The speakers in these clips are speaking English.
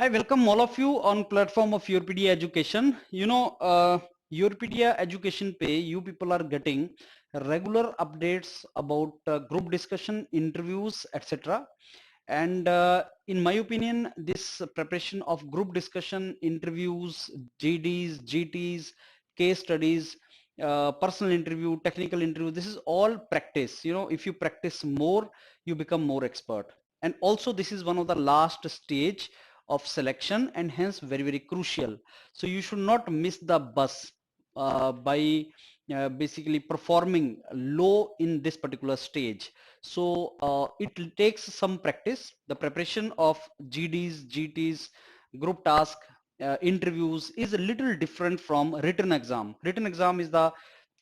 I welcome all of you on platform of Europedia Education. Europedia Education Pay, you people are getting regular updates about group discussion, interviews, etc. And in my opinion, this preparation of group discussion, interviews, GDs, GTs, case studies, personal interview, technical interview, this is all practice. If you practice more, you become more expert. And also this is one of the last stage of selection and hence very, very crucial. So you should not miss the bus by basically performing low in this particular stage. So it takes some practice. The preparation of GDs, GTs, group task, interviews is a little different from written exam. Written exam is the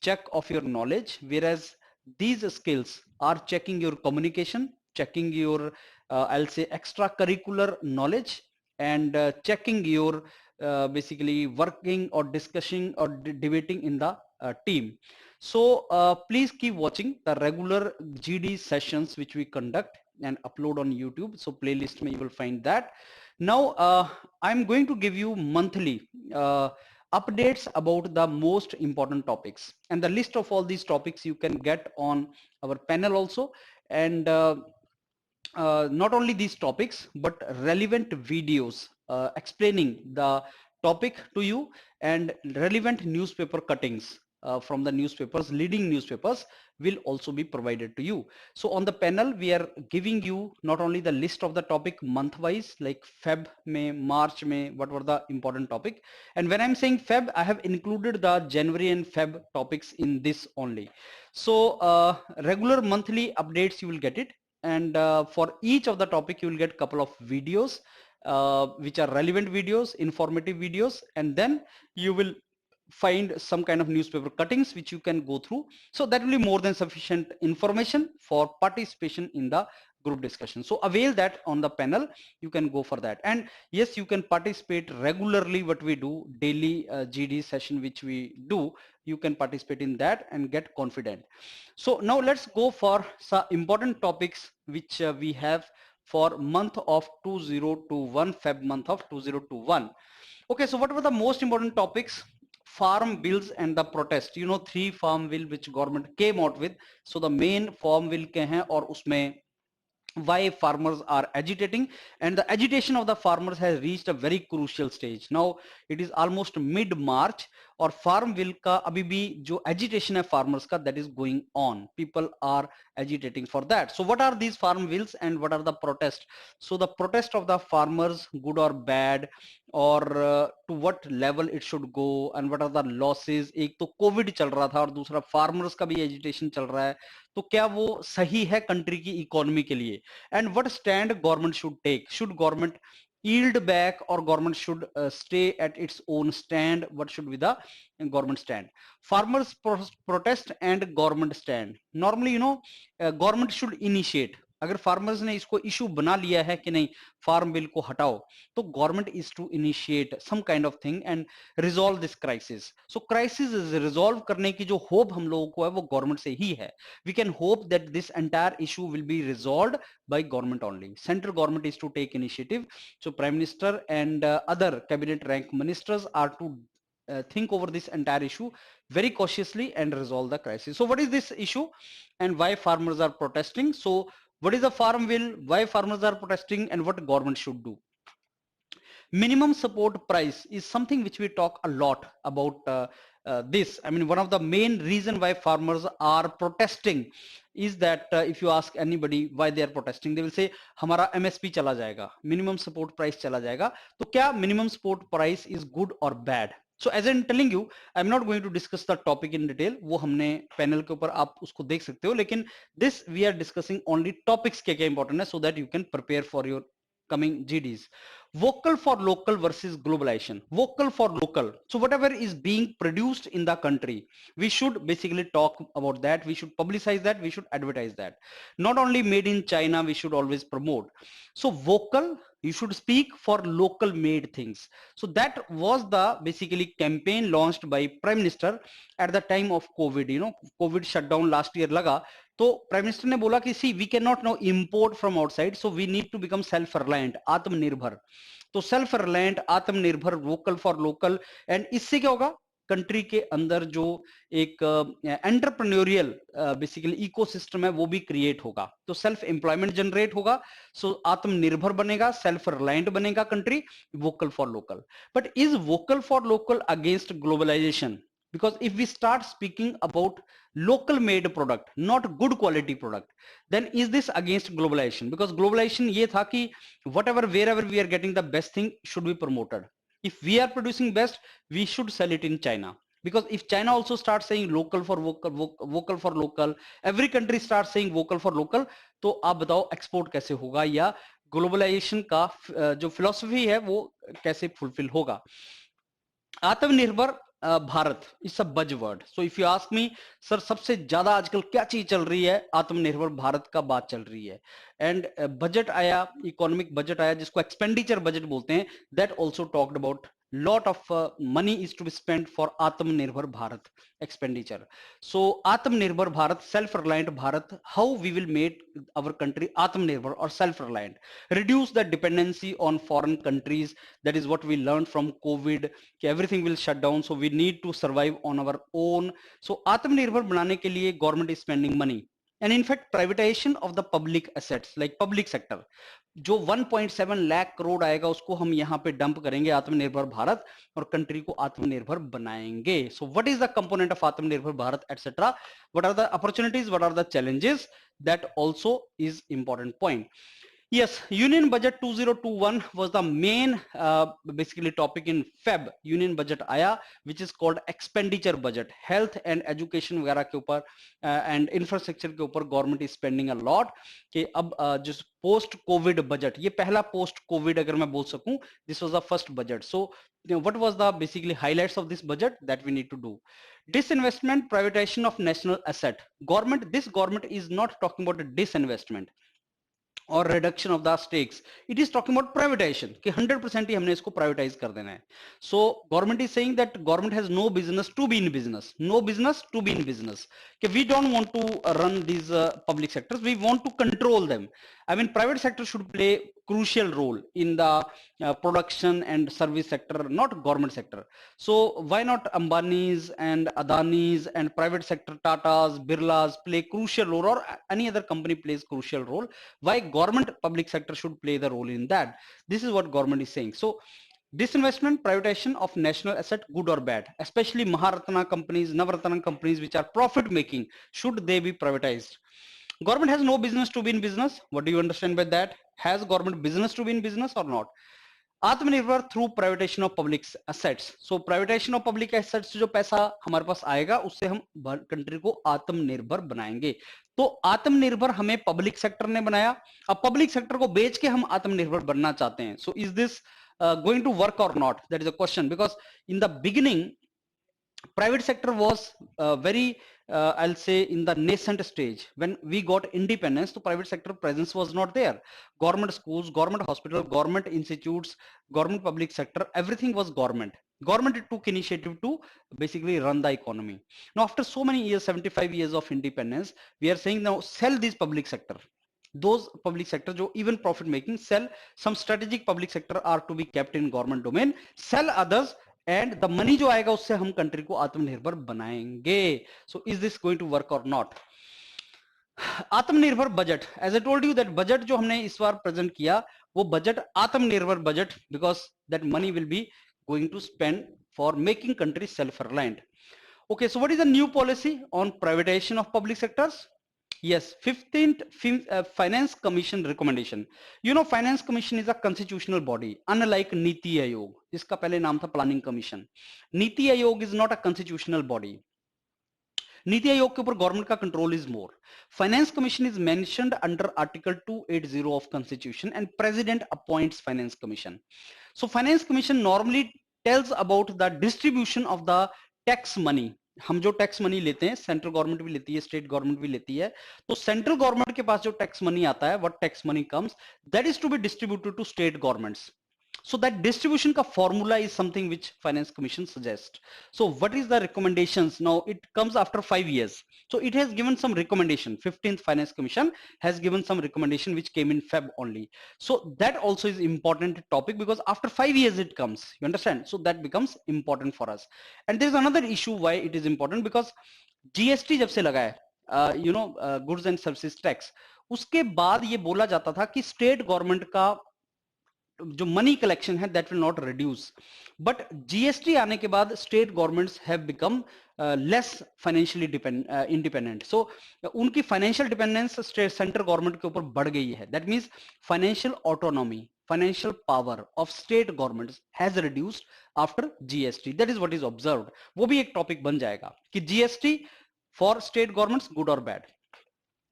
check of your knowledge, whereas these skills are checking your communication, checking your I'll say extracurricular knowledge, and checking your basically working or discussing or debating in the team. So please keep watching the regular GD sessions which we conduct and upload on YouTube. So playlist mein you will find that. Now I'm going to give you monthly updates about the most important topics, and the list of all these topics you can get on our panel also. And not only these topics but relevant videos explaining the topic to you, and relevant newspaper cuttings from the newspapers, leading newspapers, will also be provided to you. So on the panel we are giving you not only the list of the topic month wise, like Feb, May, March, May, what were the important topic, and when I'm saying Feb, I have included the January and Feb topics in this only. So regular monthly updates you will get it, and for each of the topic you will get couple of videos which are relevant videos, informative videos, and then you will find some kind of newspaper cuttings which you can go through. So that will be more than sufficient information for participation in the group discussion. So avail that on the panel, you can go for that. And yes, you can participate regularly, what we do daily GD session which we do, you can participate in that and get confident. So now let's go for some important topics which we have for month of 2021, Feb month of 2021. Okay, so what were the most important topics? Farm bills and the protest. Three farm bill which government came out with. So the main farm bill के हैं और उसमें why farmers are agitating, and the agitation of the farmers has reached a very crucial stage. Now it is almost mid March और farm bill का अभी भी जो agitation है farmers का, that is going on. People are agitating for that. So what are these farm bills and what are the protest? So the protest of the farmers, good or bad, or to what level it should go, and what are the losses. एक तो Covid चल रहा था और दूसरा farmers का भी agitation चल रहा है, तो क्या वो सही है कंट्री की इकोनॉमी के लिए, and what stand government should take, should government yield back or government should stay at its own stand, what should be the government stand. Farmers protest and government stand. Normally government should initiate. अगर farmers ने इसको issue बना लिया है कि नहीं farm bill को हटाओ, तो government is to initiate some kind of thing and resolve this crisis. So crisis resolve करने की जो होप हम लोगों को है वो गवर्नमेंट से ही है. We can hope that this entire issue will be resolved by government only. Central government is to take initiative. So Prime Minister and other cabinet rank ministers are to think over this entire issue very cautiously and resolve the crisis. So what is this issue and why farmers are protesting? So what is the farm bill, why farmers are protesting, and what government should do? Minimum support price is something which we talk a lot about. This, I mean, one of the main reason why farmers are protesting is that if you ask anybody why they are protesting, they will say हमारा MSP चला जाएगा, minimum support price चला जाएगा. तो क्या minimum support price is good or bad? So as I'm telling you, I'm not going to discuss the topic in detail. वो हमने panel के ऊपर आप उसको देख सकते हो, लेकिन this we are discussing only topics क्या क्या important है, so that you can prepare for your coming GDs. Vocal for local versus globalization. Vocal for local. So whatever is being produced in the country, we should basically talk about that. We should publicize that. We should advertise that. Not only made in China, we should always promote. So vocal, You should speak for local made things. So that was the basically campaign launched by Prime Minister at the time of COVID. You know, COVID shutdown last year laga, तो prime minister ने बोला कि see we can not no import from outside, so we need to become self reliant, आत्मनिर्भर. तो self reliant, आत्मनिर्भर, vocal for local. And इससे क्या होगा, कंट्री के अंदर जो एक एंटरप्रेन्योरियल बेसिकली इकोसिस्टम है वो भी क्रिएट होगा. तो सेल्फ एम्प्लॉयमेंट जनरेट होगा. सो आत्मनिर्भर बनेगा, सेल्फ रिलायंट बनेगा country, vocal for local. But is vocal for local against globalisation? Because if we start speaking about local made product, not good quality product, then is this against globalization? Because globalization ye tha ki whatever, wherever we are getting the best thing should be promoted. If we are producing best, we should sell it in China. Because if China also starts saying local for vocal, vocal for local, every country starts saying vocal for local, तो आप बताओ export कैसे होगा, या globalisation का जो philosophy है वो कैसे फुलफिल होगा. आत्मनिर्भर Bharat is a buzzword. So if you ask me, sir सबसे ज्यादा आजकल क्या चीज चल रही है, आत्मनिर्भर भारत का बात चल रही है. एंड बजट आया, इकोनॉमिक बजट आया जिसको एक्सपेंडिचर बजट बोलते हैं, that also talked about lot of money is to be spent for Atmanirbhar Bharat expenditure. So Atmanirbhar Bharat, self-reliant Bharat, how we will make our country Atmanirbhar or self-reliant, reduce the dependency on foreign countries. That is what we learned from COVID, everything will shut down, so we need to survive on our own. So Atmanirbhar banane ke liye government is spending money. And in fact privatization of the public assets like public sector, जो 1.7 लाख करोड़ आएगा उसको हम यहाँ पे dump करेंगे आत्मनिर्भर भारत और country को आत्मनिर्भर बनाएंगे. So what is the component of Atmanirbhar Bharat etcetera, what are the opportunities, what are the challenges, that also is important point. Yes, Union Budget 2021 was the main basically topic in Feb. Union Budget आया, which is called expenditure budget. Health and education वगैरह के ऊपर and infrastructure के ऊपर government is spending a lot. कि अब जिस post COVID budget, ये पहला post COVID अगर मैं बोल सकूं, this was the first budget. So what was the basically highlights of this budget that we need to do? Disinvestment, privatization of national asset. Government, this government is not talking about disinvestment और reduction of the stakes, it is talking about privatisation कि 100% ही हमने इसको privatise कर देना है. So government is saying that government has no business to be in business, no business to be in business, कि we don't want to run these public sectors, we want to control them. I mean private sector should play crucial role in the production and service sector, not government sector. So why not Ambani's and Adani's and private sector Tata's, Birla's play crucial role, or any other company plays crucial role? Why government public sector should play the role in that? This is what government is saying. So disinvestment, privatization of national asset, good or bad, especially Maharatna companies, Navaratna companies which are profit making, should they be privatized? Government has no business to be in business. What do you understand by that? Has government business to be in business or not? आत्मनिर्भर through privatisation of public assets. So privatisation of public assets से जो पैसा हमारे पास आएगा उससे हम country को आत्मनिर्भर बनाएंगे. तो आत्मनिर्भर हमें पब्लिक सेक्टर ने बनाया, अब पब्लिक सेक्टर को बेच के हम आत्मनिर्भर बनना चाहते हैं. So is this going to work or not? That is a question, because in the beginning private sector was very I'll say in the nascent stage. When we got independence, the private sector presence was not there. Government schools, government hospital, government institutes, government public sector, everything was government. Government took initiative to basically run the economy. Now after so many years, 75 years of independence, we are saying now sell this public sector. Those public sector जो even profit making, sell some strategic public sector are to be kept in government domain, sell others, and the money जो आएगा उससे हम country को आत्मनिर्भर बनाएंगे. So is this going to work or not? आत्मनिर्भर budget, as I told you that budget जो हमने इस बार प्रेजेंट किया वो बजट आत्मनिर्भर budget, because that money will be going to spend for making country self reliant. Okay, so what is the new policy on privatization of public sectors? Yes, 15th Finance Commission recommendation. You know, Finance Commission is a constitutional body, unlike Niti Aayog. इसका पहले नाम था Planning Commission. Niti Aayog is not a constitutional body. NITI Aayog के ऊपर government का control is more. Finance commission is mentioned under article 280 of constitution and president appoints finance commission. So finance commission normally tells about the distribution of the tax money हम जो tax money लेते हैं, central government भी लेती है, state government भी लेती है, तो सेंट्रल गवर्नमेंट के पास जो टैक्स मनी आता है, what tax money comes, that is to be distributed to state governments. So that distribution ka formula is something which finance commission suggests. So what is the recommendations? Now it comes after 5 years. So it has given some recommendation. 15th finance commission has given some recommendation which came in Feb only. So that also is important topic because after 5 years it comes, you understand? So that becomes important for us. And there is another issue why it is important, because GST जब से लगा है, goods and services tax, उसके बाद ये बोला जाता था कि स्टेट गवर्नमेंट का जो मनी कलेक्शन है that will not reduce, but GST आने के बाद state governments have become less financially independent. So उनकी फाइनेंशियल डिपेंडेंस सेंट्रल गवर्नमेंट के ऊपर बढ़ गई है. That means financial autonomy, financial power of state governments has reduced after GST. That is what is observed. वो भी एक टॉपिक बन जाएगा कि GST for state governments good और bad,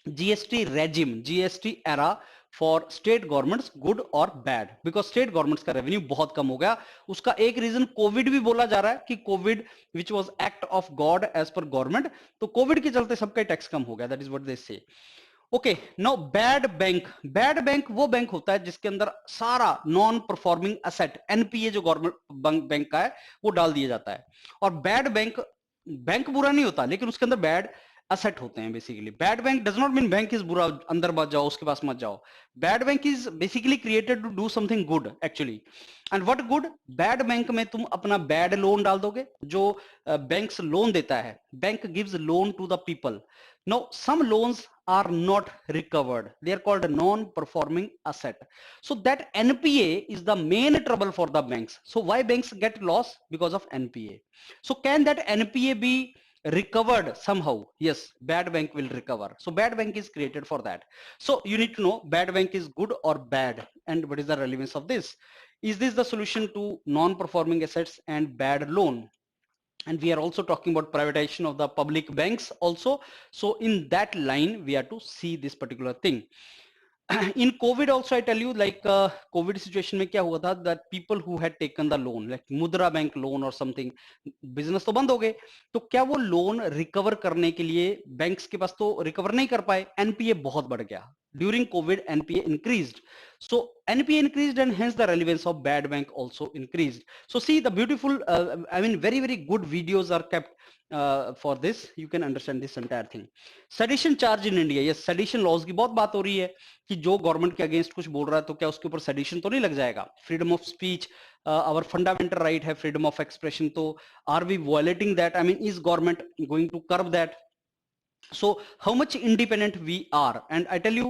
GST regime, GST era for state governments good और bad, because state governments का revenue बहुत कम हो गया. उसका एक रीजन कोविड भी बोला जा रहा है कि COVID which was act of God as per government, तो कोविड के चलते सबका टैक्स कम हो गया. दैट इज व्हाट दे से. Okay, now bad bank. Bad bank वो बैंक होता है जिसके अंदर सारा नॉन परफॉर्मिंग असेट, एनपीए जो गवर्नमेंट बैंक का है वो डाल दिया जाता है. और बैड बैंक, बैंक बुरा नहीं होता लेकिन उसके अंदर बैड असेट होते हैं. Basically bad bank does not mean bank is बुरा, अंदर मत जाओ, उसके पास मत जाओ. Bad bank is basically created to do something good actually. And what good? Bad bank में तुम अपना बैड लोन डाल दोगे. जो बैंक्स लोन देता है, bank gives loan to the people. Now some loans are not recovered, they are called non performing asset. So that NPA is the main trouble for the banks. So why banks get loss? Because of NPA. So can that NPA be recovered somehow? Yes, bad bank will recover. So bad bank is created for that. So you need to know bad bank is good or bad, and what is the relevance of this. Is this the solution to non performing assets and bad loan? And we are also talking about privatization of the public banks also. So in that line we have to see this particular thing. In COVID also I tell you, like COVID situation में क्या हुआ था, that people who had taken the loan like मुद्रा bank loan or something, business तो बंद हो गए, तो क्या वो लोन रिकवर करने के लिए बैंक्स के पास तो रिकवर नहीं कर पाए, एनपीए बहुत बढ़ गया. During COVID NPA increased. So NPA increased and hence the relevance of bad bank also increased. So see the beautiful, I mean very very good videos are kept for this. You can understand this entire thing. Sedition charge in India. Yes, sedition laws की बहुत बात हो रही है कि जो government के against कुछ बोल रहा है तो क्या उसके ऊपर सेडिशन तो नहीं लग जाएगा. Freedom of speech, our fundamental right है फ्रीडम ऑफ एक्सप्रेशन, तो are we violating that? I mean is government going to curb that? So how much independent we are? And I tell you,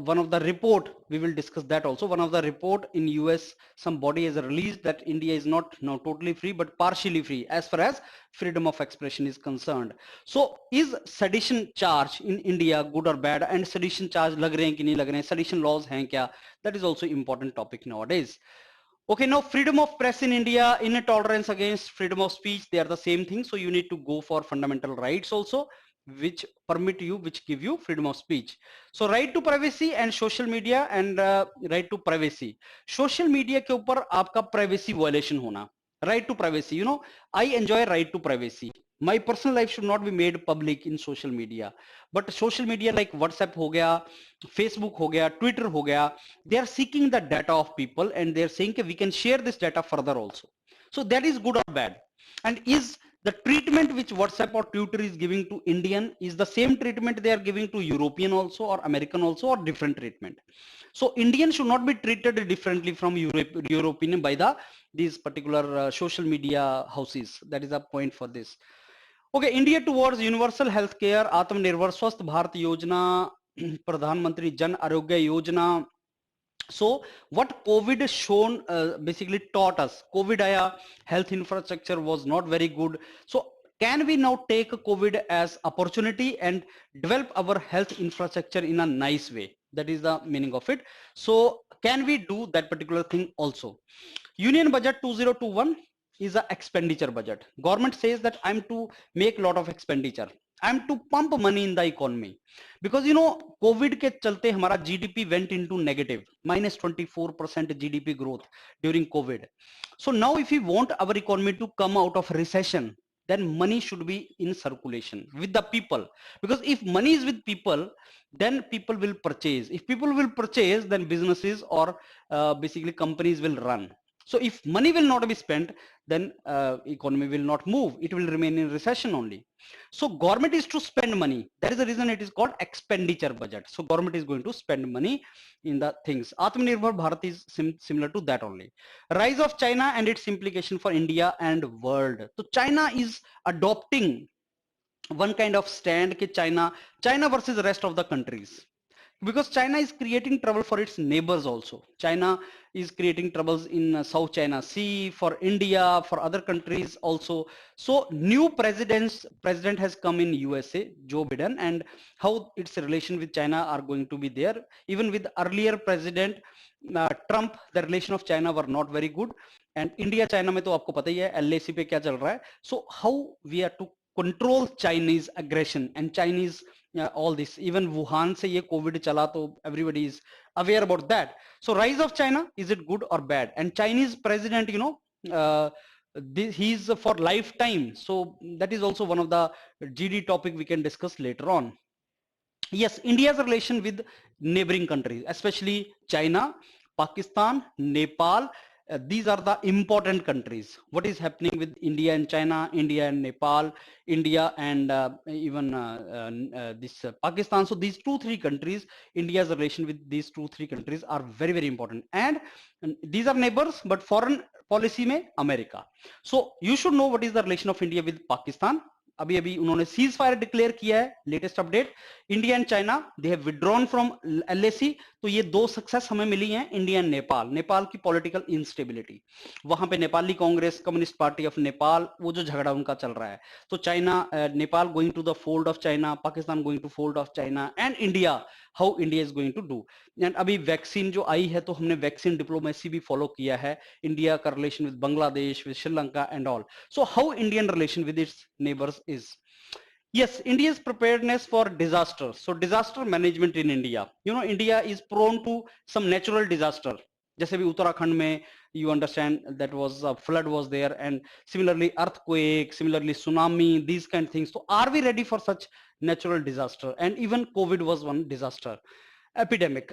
one of the report, we will discuss that also. One of the report in US, some body has released that India is not now totally free but partially free as far as freedom of expression is concerned. So is sedition charge in India good or bad? And sedition charge lag rahe hain ki nahi lag rahe hain, sedition laws hain kya? That is also important topic nowadays. Okay, now freedom of press in India, intolerance against freedom of speech, they are the same thing. So you need to go for fundamental rights also, which permit you, which give you freedom of speech. So right to privacy and social media, and right to privacy. Social media के ऊपर आपका privacy violation होना. Right to privacy, you know, I enjoy right to privacy. My personal life should not be made public in social media. But social media like WhatsApp हो गया, Facebook हो गया, Twitter हो गया, they are seeking the data of people and they are saying that we can share this data further also. So that is good or bad? And is the treatment which WhatsApp or Twitter is giving to Indian is the same treatment they are giving to European also or American also, or different treatment? So Indian should not be treated differently from European by these particular social media houses. That is a point for this. Okay, India towards universal health care, Atmanirbhar Swasth Bharat Yojana, Pradhan Mantri Jan Arogya Yojana. So what COVID shown basically taught us, COVID aya, health infrastructure was not very good. So can we now take COVID as opportunity and develop our health infrastructure in a nice way? That is the meaning of it. So can we do that particular thing also? Union Budget 2021 is a expenditure budget. Government says that I'm to make a lot of expenditure. I'm to pump money in the economy, because you know COVID के चलते हमारा GDP went into negative, -24% GDP growth during COVID. So now if we want our economy to come out of recession, then money should be in circulation with the people, because if money is with people, then people will purchase. If people will purchase, then businesses or basically companies will run. So if money will not be spent, then economy will not move, it will remain in recession only. So government is to spend money, that is the reason it is called expenditure budget. So government is going to spend money in the things. Atmanirbhar Bharat is similar to that only. Rise of China and its implication for India and world. So China is adopting one kind of stand कि China versus the rest of the countries, because China is creating trouble for its neighbors also. China is creating troubles in South China Sea, for India, for other countries also. So new president has come in USA, Joe Biden, and how its relation with China are going to be there. Even with earlier president Trump, the relation of China were not very good. And India China में तो आपको पता ही है LAC पे क्या चल रहा है. So how we are to control Chinese aggression and Chinese all this, even Wuhan se ye COVID chala, to everybody is aware about that. So rise of China, is it good or bad? And Chinese president, he's for lifetime, so that is also one of the GD topic we can discuss later on. Yes, India's relation with neighboring countries, especially China, Pakistan, Nepal, these are the important countries. What is happening with India and China, India and Nepal, India and even this Pakistan. So these 2-3 countries, India's relation with these 2-3 countries are very, very important. And these are neighbors, but foreign policy में America. So you should know what is the relation of India with Pakistan. अभी अभी उन्होंने cease fire declare किया है, latest update. India and China they have withdrawn from LAC. तो ये दो success हमें मिली हैं. इंडिया एंड नेपाल, नेपाल की पॉलिटिकल इंस्टेबिलिटी, वहां पे Nepali Congress, communist party of Nepal, वो जो झगड़ा उनका चल रहा है. तो China, Nepal going to the fold of China, Pakistan going to fold of China, and India, how India is going to do. And अभी वैक्सीन जो आई है, तो हमने वैक्सीन डिप्लोमेसी भी फॉलो किया है. इंडिया का relation with Bangladesh, with Sri Lanka and all. So how Indian relation with its neighbors is? Yes, India's preparedness for disaster. So disaster management in India. India is prone to some natural disaster. जैसे भी उत्तराखंड में, you understand that was a flood was there, and similarly earthquake, similarly tsunami, these kind of things. So are we ready for such natural disaster? And even COVID was one disaster, epidemic.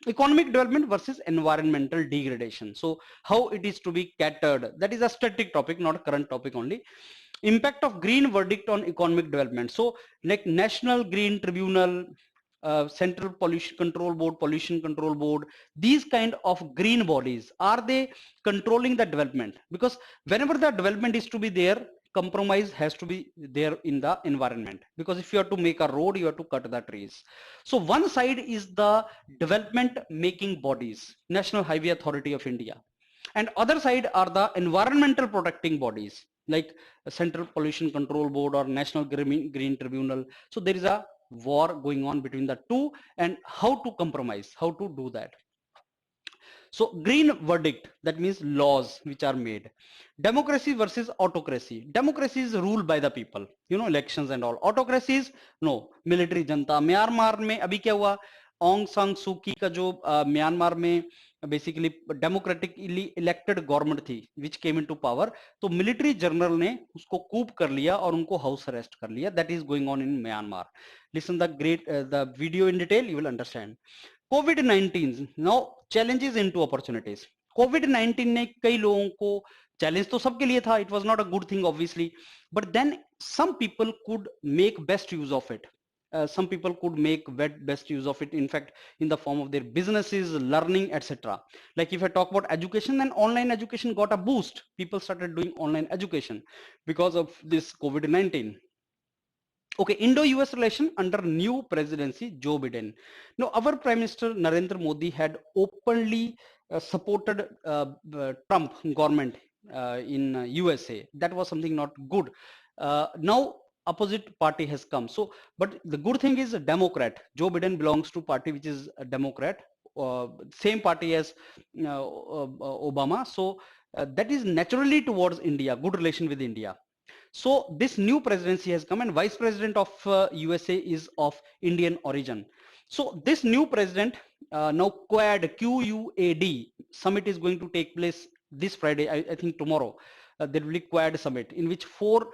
Economic development versus environmental degradation. So how it is to be catered, that is a static topic, not a current topic only. Impact of green verdict on economic development. So like National Green Tribunal, Central Pollution Control Board, these kind of green bodies, are they controlling the development? Because whenever the development is to be there, compromise has to be there in the environment, because if you have to make a road, you have to cut the trees. So one side is the development making bodies, National Highway Authority of India, and other side are the environmental protecting bodies like Central Pollution Control Board or National Green Tribunal. So there is a war going on between the two, and how to compromise, how to do that. So green verdict, that means laws which are made. Democracy versus autocracy. Democracy is ruled by the people, elections and all. Autocracy is no, military junta. Myanmar में अभी क्या हुआ, ओंग सांग सूकी का जो Myanmar में basically democratically elected government थी विच came into power, तो मिलिट्री जनरल ने उसको कूप कर लिया और उनको हाउस अरेस्ट कर लिया. That is going on in Myanmar. Listen the video in detail, you will understand. COVID-19 now challenges into opportunities. COVID-19 ने कई लोगों को, चैलेंज तो सबके लिए था, it was not a good thing obviously, but then some people could make best use of it. Some people could make best use of it, in fact, in the form of their businesses, learning, etc. Like if I talk about education, then online education got a boost. People started doing online education because of this COVID-19. Okay, Indo-US relation under new presidency, Joe Biden. Now, our Prime Minister Narendra Modi had openly supported Trump government in USA. That was something not good. Now, opposite party has come. So, but the good thing is a Democrat. Joe Biden belongs to party which is a Democrat, same party as Obama. So, that is naturally towards India, good relation with India. So this new presidency has come, and vice president of USA is of Indian origin. So this new president, now QUAD summit is going to take place this Friday, I think tomorrow. There will be Quad summit in which 4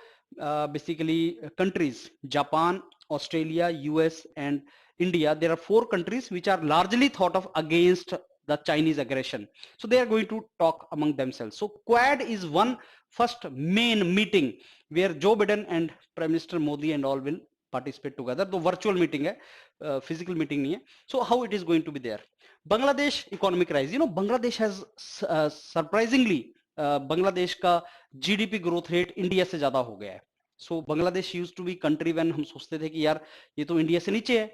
basically countries, Japan, Australia, US and India. There are 4 countries which are largely thought of against the Chinese aggression. So they are going to talk among themselves. So Quad is one first main meeting where Joe Biden and Prime Minister Modi and all will participate together. The virtual meeting hai, physical meeting nahi hai. So how it is going to be there? Bangladesh economic rise. You know, Bangladesh has surprisingly Bangladesh का GDP growth rate India से ज्यादा हो गया है. So Bangladesh used to be country when हम सोचते थे कि यार ये तो इंडिया से नीचे है.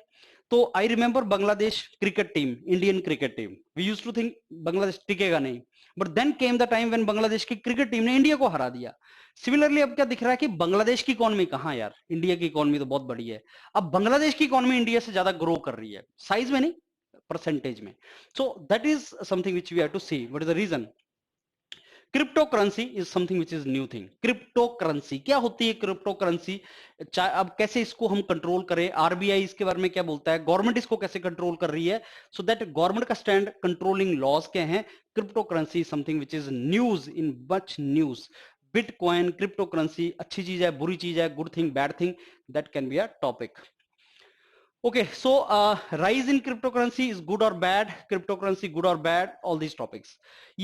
तो I remember Bangladesh cricket team, Indian cricket team, we used to think Bangladesh टिकेगा नहीं, but then came the time when Bangladesh की क्रिकेट टीम ने इंडिया को हरा दिया. सिमिलरली अब क्या दिख रहा है कि बांग्लादेश की इकोनॉमी कहां यार, इंडिया की इकोनॉमी तो बहुत बड़ी है, अब बांग्लादेश की इकोनॉमी इंडिया से ज्यादा ग्रो कर रही है, साइज में नहीं परसेंटेज में. So that is something which we have to see what is the reason. Cryptocurrency is something which is new thing. Cryptocurrency क्या होती है? क्रिप्टो करेंसी अब कैसे इसको हम कंट्रोल करें, आरबीआई इसके बारे में क्या बोलता है, गवर्नमेंट इसको कैसे कंट्रोल कर रही है, सो दैट गवर्नमेंट का स्टैंड, कंट्रोलिंग लॉज क्या है. Crypto currency something which is news in much news. Bitcoin, crypto currency अच्छी चीज है, बुरी चीज है, good thing, bad thing, that can be a topic. Okay, so rise in cryptocurrency is good or bad, cryptocurrency good or bad, all these topics.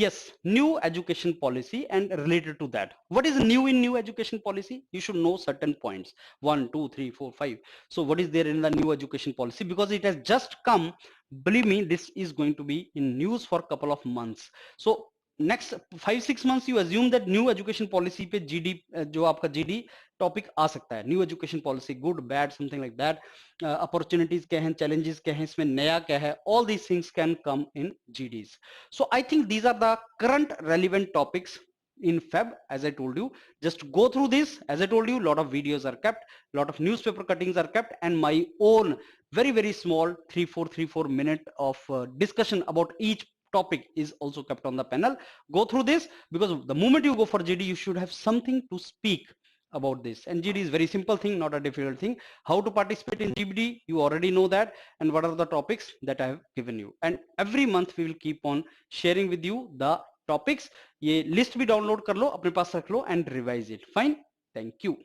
Yes, new education policy and related to that. What is new in new education policy? You should know certain points. 1, 2, 3, 4, 5. So what is there in the new education policy? Because it has just come, believe me, this is going to be in news for a couple of months. So next 5-6 months you assume that new education policy पे GD जो आपका GD topic आ सकता है. New education policy, good bad, something like that. Opportunities क्या हैं, challenges क्या हैं, इसमें नया क्या है, all these things can come in GDs. So I think these are the current relevant topics in Feb. As I told you, just go through this. As I told you, lot of videos are kept, lot of newspaper cuttings are kept, and my own very small 3-4 minute of discussion about each topic is also kept on the panel. Go through this, because the moment you go for GD you should have something to speak about this, and GD is very simple thing, not a difficult thing. How to participate in GD you already know that, and what are the topics that I have given you, and every month we will keep on sharing with you the topics. ये list भी download कर लो, अपने पास रख लो and revise it. Fine, thank you.